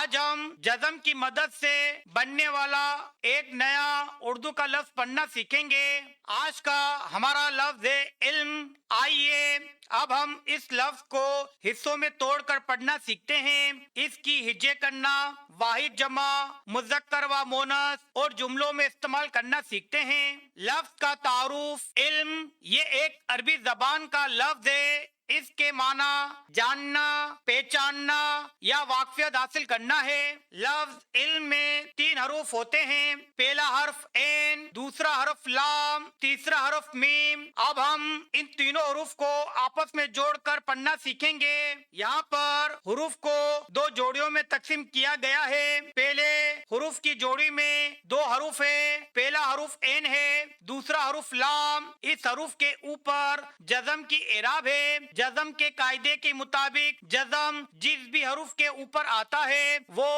آج ہم جزم کی مدد سے بننے والا ایک نیا اردو کا لفظ پڑھنا سیکھیں گے۔ آج کا ہمارا لفظ ہے علم۔ آئیے اب ہم اس لفظ کو حصوں میں توڑ کر پڑھنا سیکھتے ہیں۔ اس کی ہجے کرنا، واحد جمع، مذکر و مؤنث اور جملوں میں استعمال کرنا سیکھتے ہیں۔ لفظ کا تعارف۔ علم یہ ایک عربی زبان کا لفظ ہے۔ اس کے معنی جاننا، پہچاننا یا واقفیت حاصل کرنا ہے۔ لفظ علم میں 3 حروف ہوتے ہیں۔ پہلا حرف عین، دوسرا حرف لام، تیسرا حرف میم۔ اب ہم ان تینوں حروف کو آپس میں جوڑ کر پڑھنا سیکھیں گے۔ یہاں پر حروف کو 2 جوڑیوں میں تقسیم کیا گیا ہے۔ پہلے حروف کی جوڑی میں 2 حروف ہے۔ پہلا حروف عین ہے، دوسرا حروف لام۔ اس حروف کے اوپر جزم کی اعراب ہے۔ جزم کے قاعدے کے مطابق جزم جس بھی حروف کے اوپر آتا ہے وہ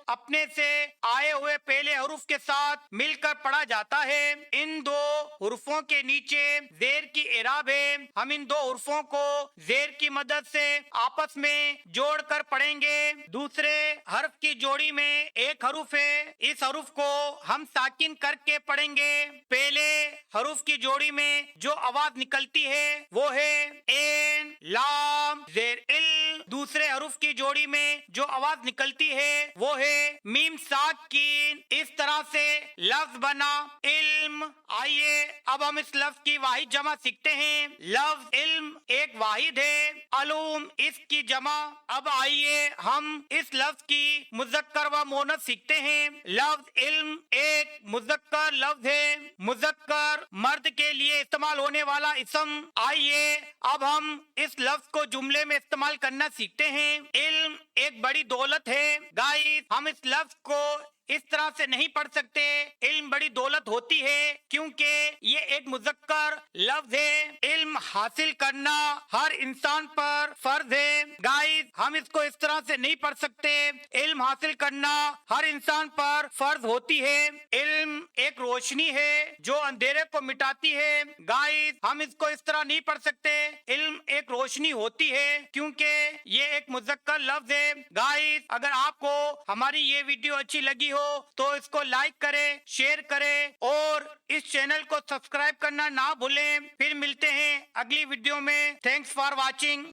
اپنے سے آئے ہوئے پہلے حروف کے ساتھ مل کر پڑھا جاتا ہے۔ ان 2 حروفوں کے نیچے زیر کی اعراب ہے۔ ہم ان 2 حروفوں کو زیر کی مدد سے آپس میں جوڑ کر پڑھیں گے۔ دوسرے حرف کی جوڑی میں ایک حروف ہے، اس حروف کو ہم ساکن کر کے پڑھیں گے۔ پہلے حروف کی جوڑی میں جو آواز نکلتی ہے وہ ہے عین، لام، زیر ال۔ دوسرے حروف کی جوڑی میں جو آواز نکلتی ہے وہ ہے میم ساکن۔ اس طرح سے لفظ بنا علم۔ آئیے اب ہم اس لفظ کی واحد جمع سیکھتے ہیں۔ لفظ علم ایک واحد ہے، علوم اس کی جمع۔ اب آئیے ہم اس لفظ کی مذکر و مؤنث سیکھتے ہیں۔ لفظ علم ایک مذکر لفظ ہے، مذکر مرد کے لیے استعمال ہونے والا اسم۔ آئیے اب ہم اس لفظ کو جملے میں استعمال کرنا سیکھتے ہیں۔ علم ایک بڑی دولت ہے۔ گائز ہم اس لفظ کو اس طرح سے نہیں پڑھ سکتے علم بڑی دولت ہوتی ہے، کیونکہ یہ ایک مذکر لفظ ہے۔ علم حاصل کرنا ہر انسان پر فرض ہے۔ گائز ہم اس کو اس طرح سے نہیں پڑھ سکتے علم حاصل کرنا ہر انسان پر فرض ہوتی ہے۔ علم ایک روشنی ہے جو اندھیرے کو مٹاتی ہے۔ گائز ہم اس کو اس طرح نہیں پڑھ سکتے علم ایک روشنی ہوتی ہے، کیونکہ یہ ایک مذکر لفظ ہے۔ گائز اگر آپ کو ہماری یہ ویڈیو اچھی لگی ہو تو اس کو لائک کریں، شیئر کریں اور اس چینل کو سبسکرائب کرنا نہ بھولیں۔ پھر ملتے ہیں اگلی ویڈیو میں۔ Thanks for watching.